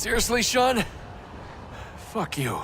Seriously, Sean? Fuck you.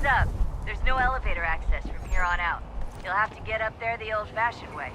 Up. There's no elevator access from here on out. You'll have to get up there the old-fashioned way.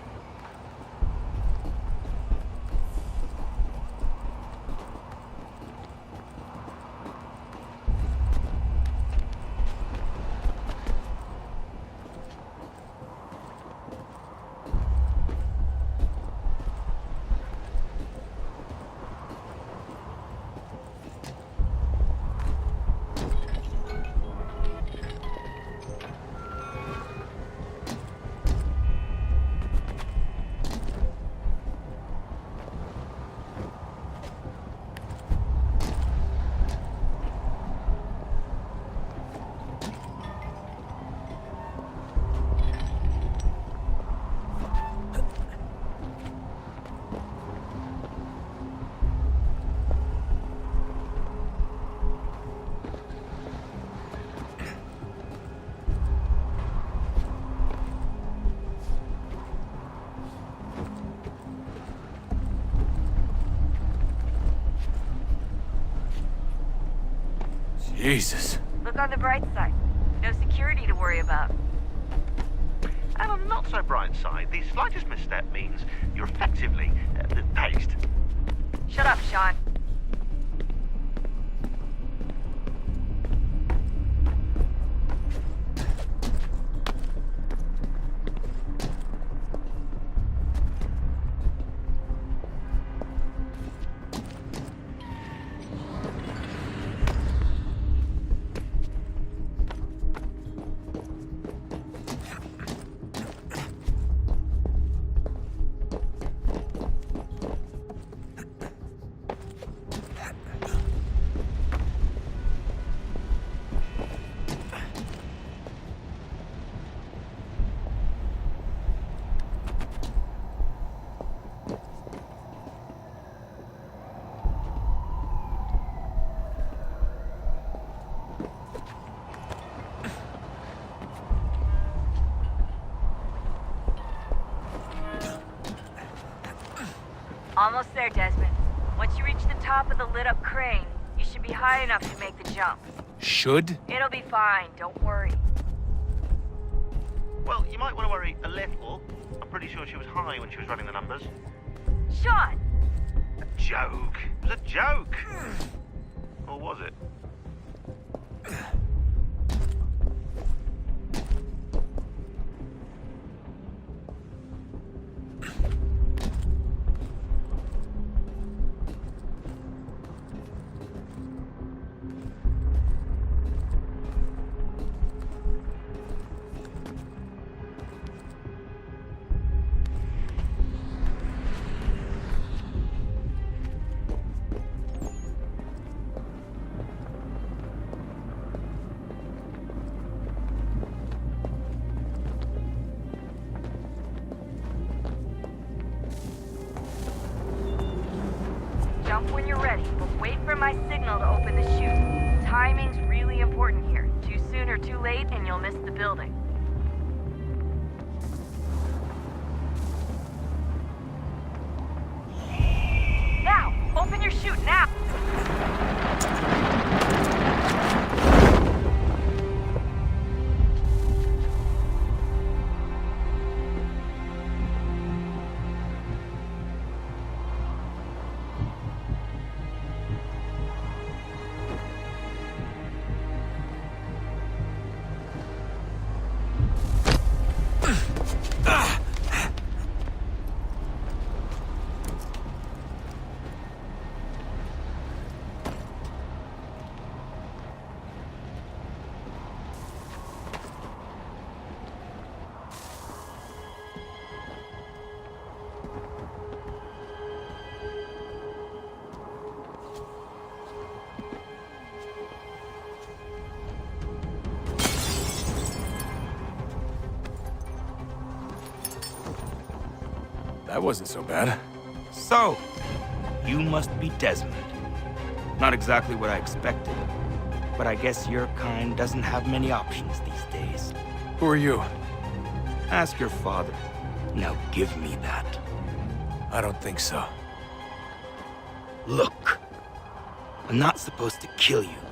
Jesus. Look on the bright side. No security to worry about. And on the not so bright side, the slightest misstep means you're effectively paced. Shut up, Sean. Almost there, Desmond. Once you reach the top of the lit-up crane, you should be high enough to make the jump. Should? It'll be fine, don't worry. Well, you might want to worry a little. I'm pretty sure she was high when she was running the numbers. Sean! A joke. It was a joke. Or was it? Jump when you're ready, but wait for my signal to open the chute. Timing's really important here. Too soon or too late, and you'll miss the building. Now! Open your chute, now! That wasn't so bad. So, you must be Desmond. Not exactly what I expected, but I guess your kind doesn't have many options these days. Who are you? Ask your father. Now give me that. I don't think so. Look, I'm not supposed to kill you,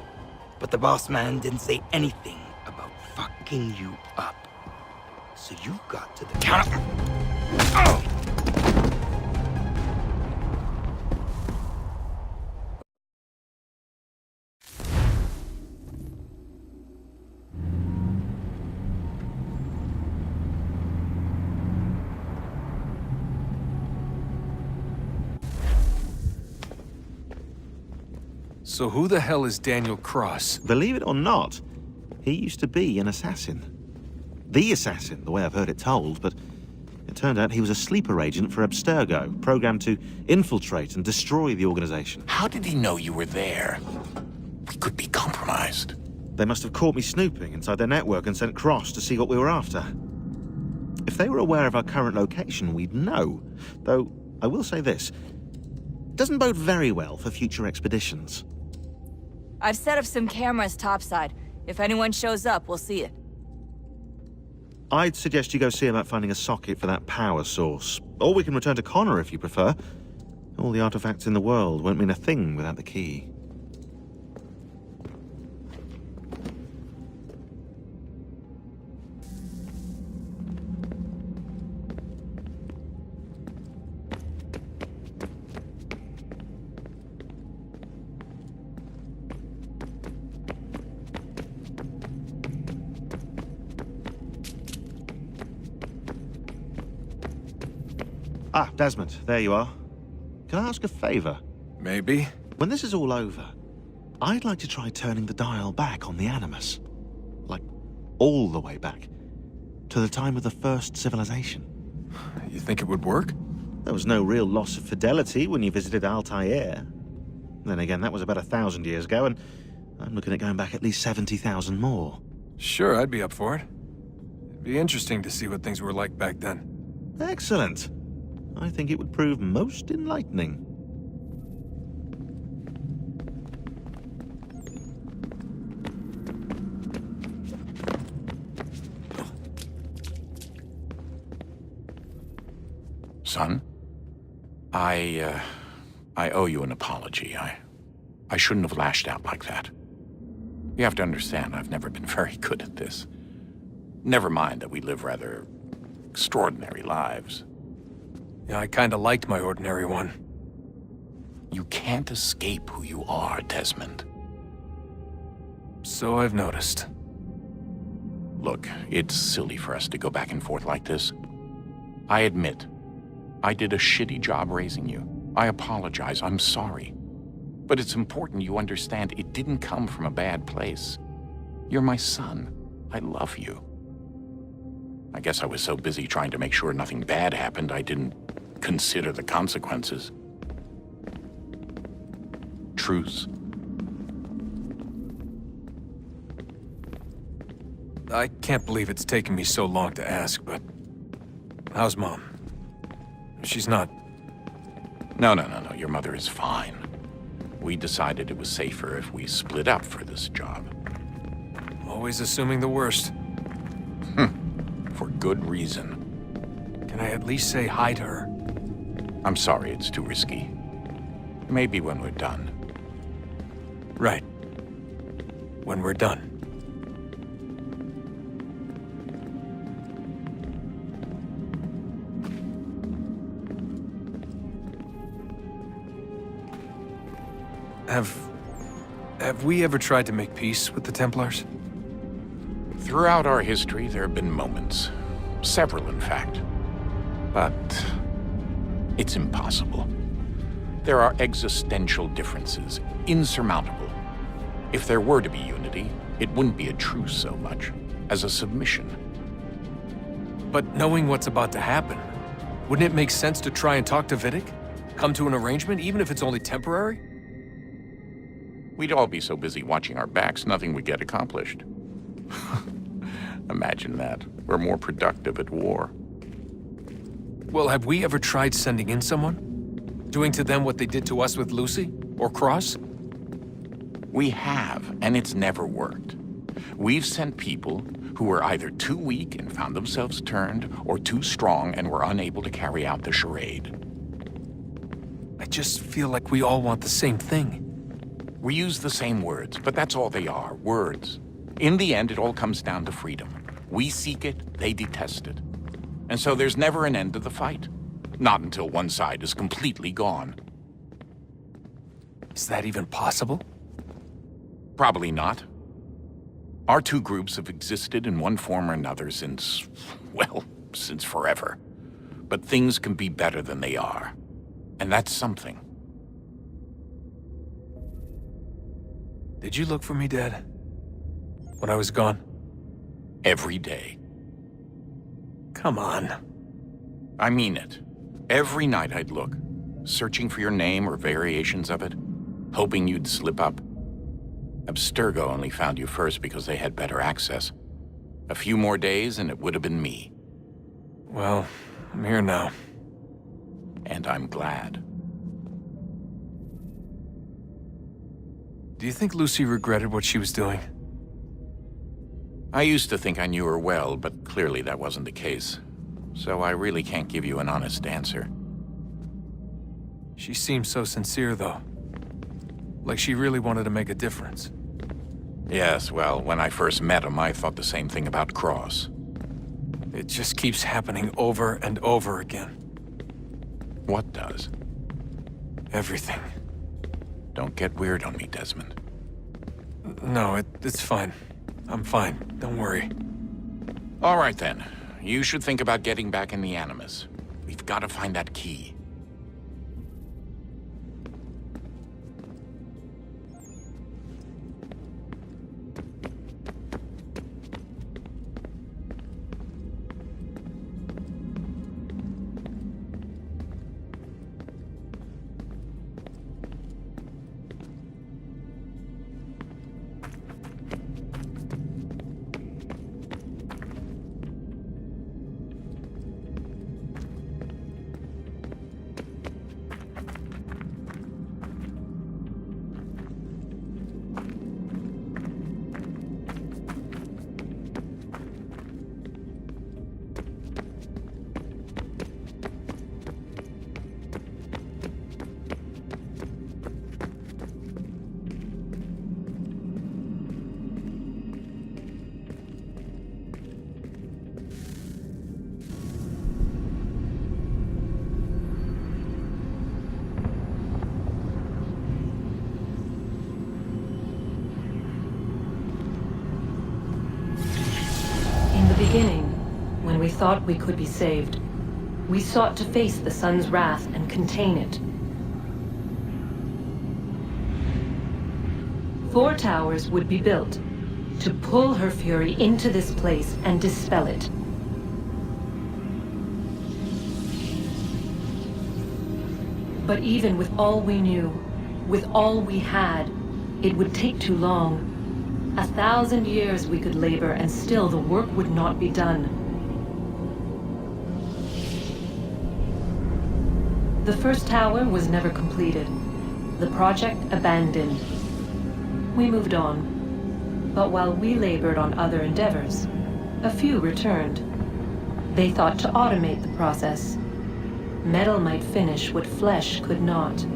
but the boss man didn't say anything about fucking you up. So you got to the counter. Oh! So who the hell is Daniel Cross? Believe it or not, he used to be an assassin. The assassin, the way I've heard it told, but it turned out he was a sleeper agent for Abstergo, programmed to infiltrate and destroy the organization. How did he know you were there? We could be compromised. They must have caught me snooping inside their network and sent Cross to see what we were after. If they were aware of our current location, we'd know. Though, I will say this, it doesn't bode very well for future expeditions. I've set up some cameras topside. If anyone shows up, we'll see it. I'd suggest you go see about finding a socket for that power source. Or we can return to Connor if you prefer. All the artifacts in the world won't mean a thing without the key. Ah, Desmond, there you are. Can I ask a favor? Maybe. When this is all over, I'd like to try turning the dial back on the Animus. Like, all the way back. To the time of the first civilization. You think it would work? There was no real loss of fidelity when you visited Altair. Then again, that was about 1,000 years ago, and I'm looking at going back at least 70,000 more. Sure, I'd be up for it. It'd be interesting to see what things were like back then. Excellent. I think it would prove most enlightening. Son, I owe you an apology. I shouldn't have lashed out like that. You have to understand, I've never been very good at this. Never mind that we live rather extraordinary lives. Yeah, I kinda liked my ordinary one. You can't escape who you are, Desmond. So I've noticed. Look, it's silly for us to go back and forth like this. I admit, I did a shitty job raising you. I apologize, I'm sorry. But it's important you understand it didn't come from a bad place. You're my son. I love you. I guess I was so busy trying to make sure nothing bad happened, I didn't consider the consequences. Truce. I can't believe it's taken me so long to ask, but... how's Mom? She's not... No. Your mother is fine. We decided it was safer if we split up for this job. Always assuming the worst. For good reason. Can I at least say hi to her? I'm sorry, it's too risky. Maybe when we're done. Right. When we're done. Have we ever tried to make peace with the Templars? Throughout our history, there have been moments. Several, in fact. But it's impossible. There are existential differences, insurmountable. If there were to be unity, it wouldn't be a truce so much as a submission. But knowing what's about to happen, wouldn't it make sense to try and talk to Vidic? Come to an arrangement, even if it's only temporary? We'd all be so busy watching our backs, nothing would get accomplished. Imagine that. We're more productive at war. Well, have we ever tried sending in someone? Doing to them what they did to us with Lucy? Or Cross? We have, and it's never worked. We've sent people who were either too weak and found themselves turned, or too strong and were unable to carry out the charade. I just feel like we all want the same thing. We use the same words, but that's all they are, words. In the end, it all comes down to freedom. We seek it, they detest it. And so there's never an end to the fight. Not until one side is completely gone. Is that even possible? Probably not. Our two groups have existed in one form or another since, well, since forever. But things can be better than they are. And that's something. Did you look for me, Dad? When I was gone? Every day. Come on. I mean it. Every night I'd look, searching for your name or variations of it, hoping you'd slip up. Abstergo only found you first because they had better access. A few more days and it would have been me. Well, I'm here now. And I'm glad. Do you think Lucy regretted what she was doing? I used to think I knew her well, but clearly that wasn't the case. So I really can't give you an honest answer. She seemed so sincere, though. Like she really wanted to make a difference. Yes, well, when I first met him, I thought the same thing about Cross. It just keeps happening over and over again. What does? Everything. Don't get weird on me, Desmond. No, it's fine. I'm fine. Don't worry. All right, then. You should think about getting back in the Animus. We've got to find that key. Beginning, when we thought we could be saved, we sought to face the sun's wrath and contain it. 4 towers would be built to pull her fury into this place and dispel it. But even with all we knew, with all we had, it would take too long. 1,000 years we could labor, and still the work would not be done. The first tower was never completed. The project abandoned. We moved on. But while we labored on other endeavors, a few returned. They thought to automate the process. Metal might finish what flesh could not.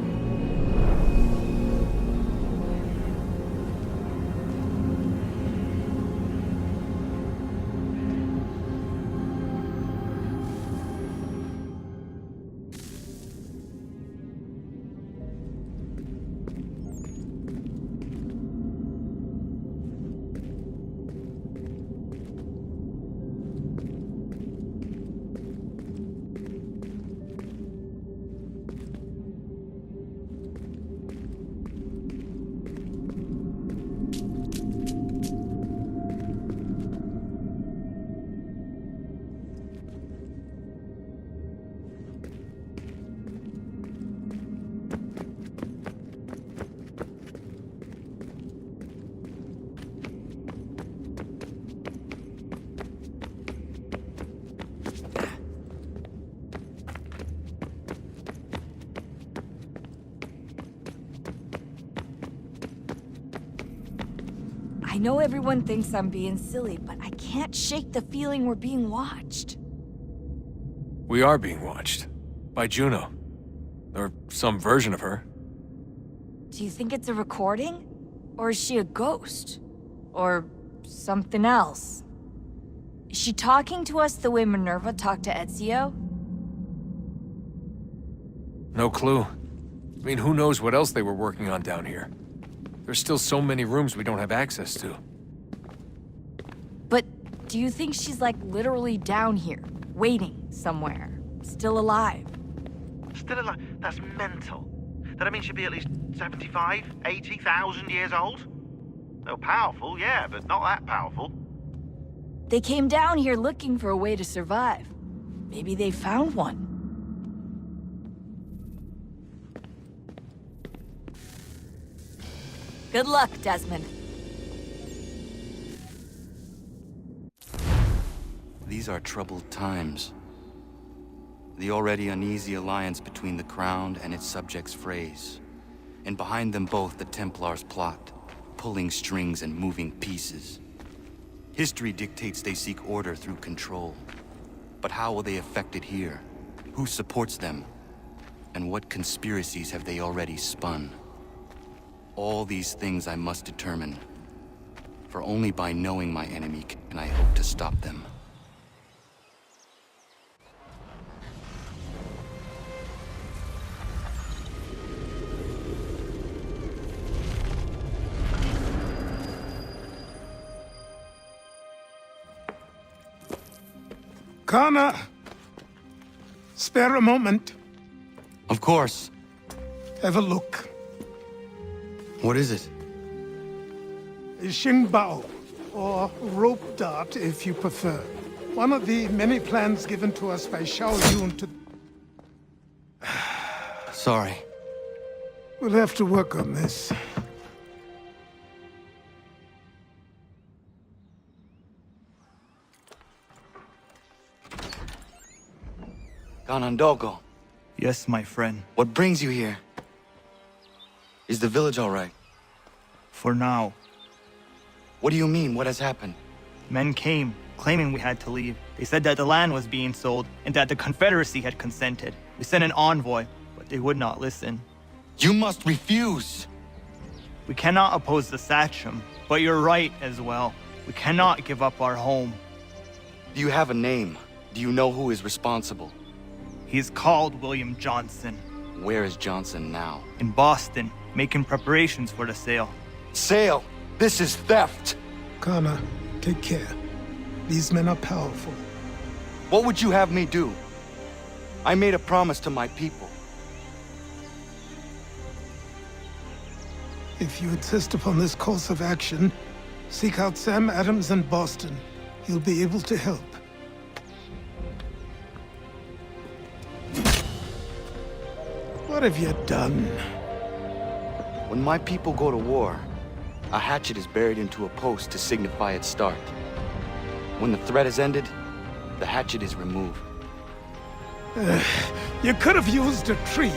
know everyone thinks I'm being silly, but I can't shake the feeling we're being watched. We are being watched. By Juno. Or some version of her. Do you think it's a recording? Or is she a ghost? Or something else? Is she talking to us the way Minerva talked to Ezio? No clue. I mean, who knows what else they were working on down here? There's still so many rooms we don't have access to. But do you think she's like literally down here, waiting somewhere, still alive? Still alive? That's mental. That means she'd be at least 75, 80,000 years old? Oh, powerful, yeah, but not that powerful. They came down here looking for a way to survive. Maybe they found one. Good luck, Desmond. These are troubled times. The already uneasy alliance between the Crown and its subjects frays. And behind them both the Templars plot, pulling strings and moving pieces. History dictates they seek order through control. But how will they affect it here? Who supports them? And what conspiracies have they already spun? All these things I must determine. For only by knowing my enemy can I hope to stop them. Connor! Spare a moment. Of course. Have a look. What is it? A Xingbao, or rope dart if you prefer. One of the many plans given to us by Xiao Yun to... Sorry. We'll have to work on this. Ganondogo, Yes, my friend. what brings you here? Is the village all right? For now. What do you mean? What has happened? Men came, claiming we had to leave. They said that the land was being sold, and that the Confederacy had consented. We sent an envoy, but they would not listen. You must refuse! We cannot oppose the Sachem, but you're right as well. We cannot give up our home. Do you have a name? Do you know who is responsible? He's called William Johnson. Where is Johnson now? In Boston, making preparations for the sale. Sale! This is theft! Connor, take care. These men are powerful. What would you have me do? I made a promise to my people. If you insist upon this course of action, seek out Sam Adams in Boston. He'll be able to help. What have you done? When my people go to war, a hatchet is buried into a post to signify its start. When the threat is ended, the hatchet is removed. You could have used a tree.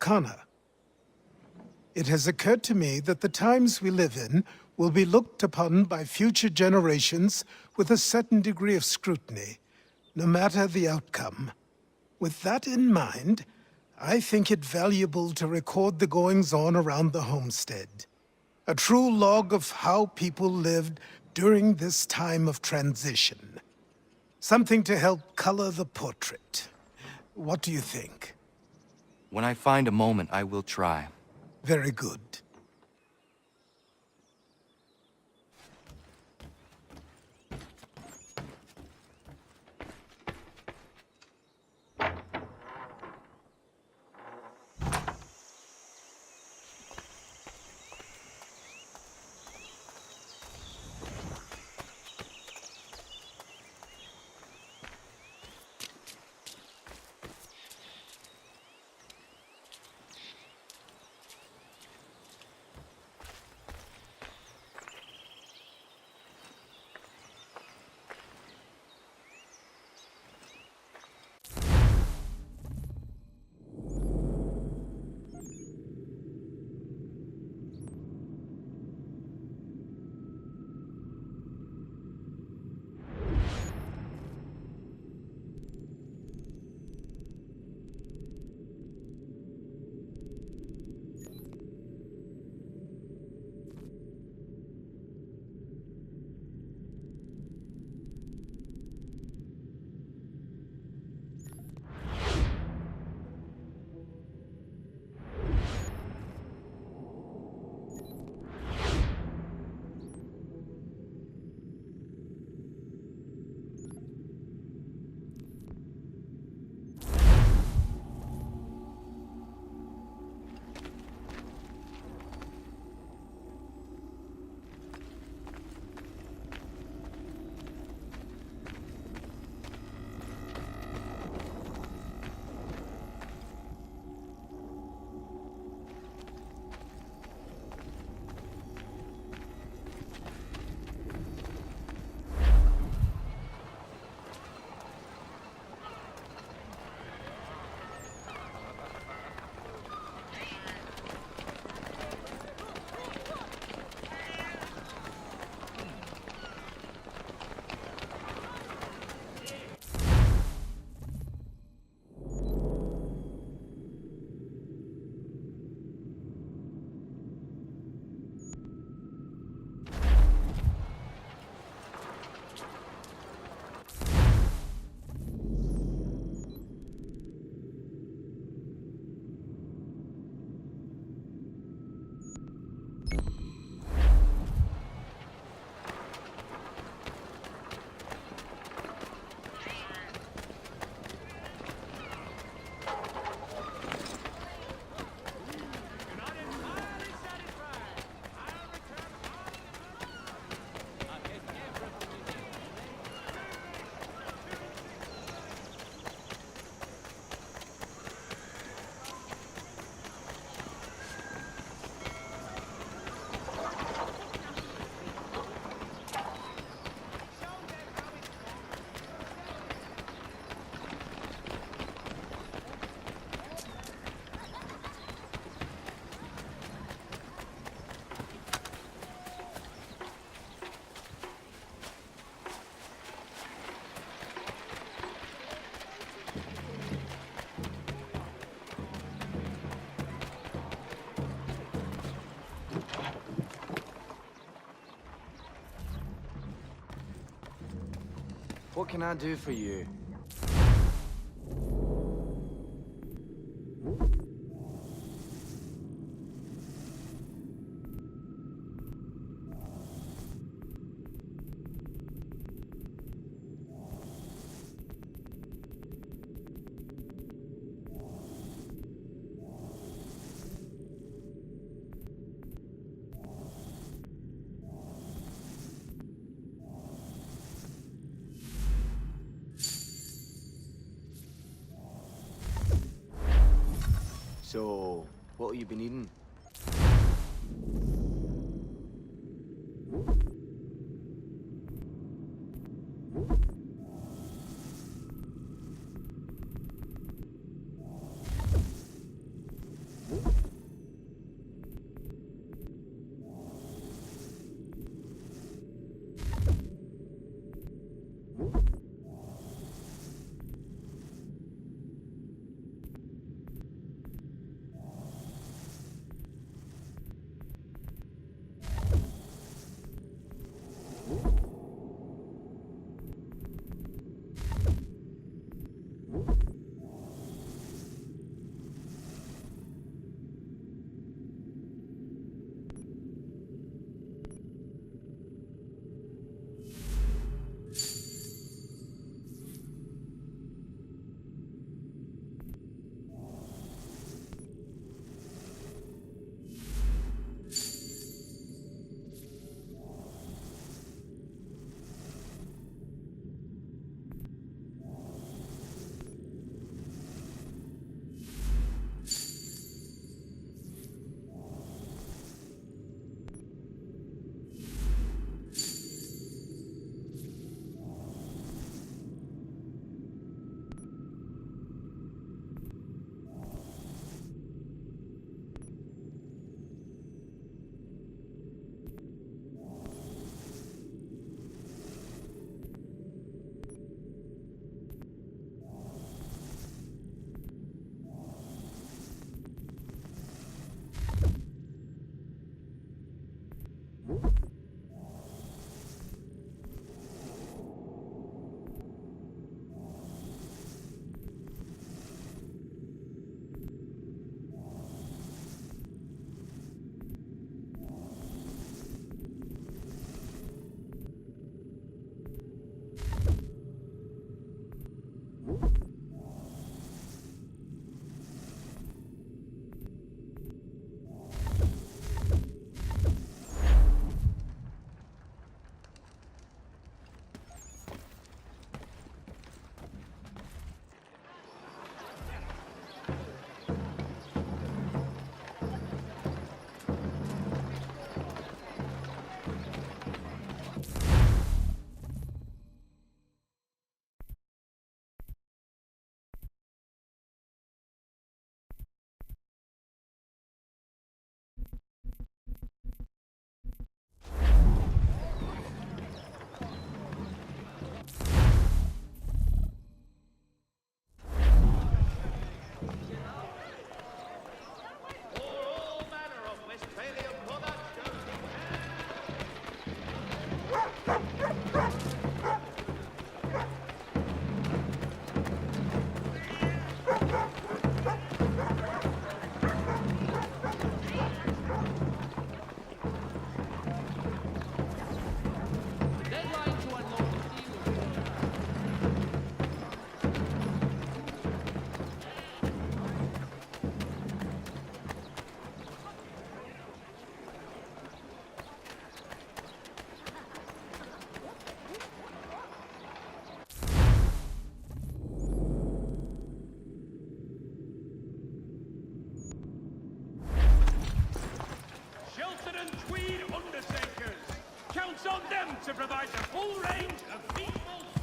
Connor. It has occurred to me that the times we live in will be looked upon by future generations with a certain degree of scrutiny, no matter the outcome. With that in mind, I think it valuable to record the goings-on around the homestead. A true log of how people lived during this time of transition. Something to help color the portrait. What do you think? When I find a moment, I will try. Very good. What can I do for you? So, what have you been eating? and Tweed Undertakers. Counts on them to provide the full range of feasible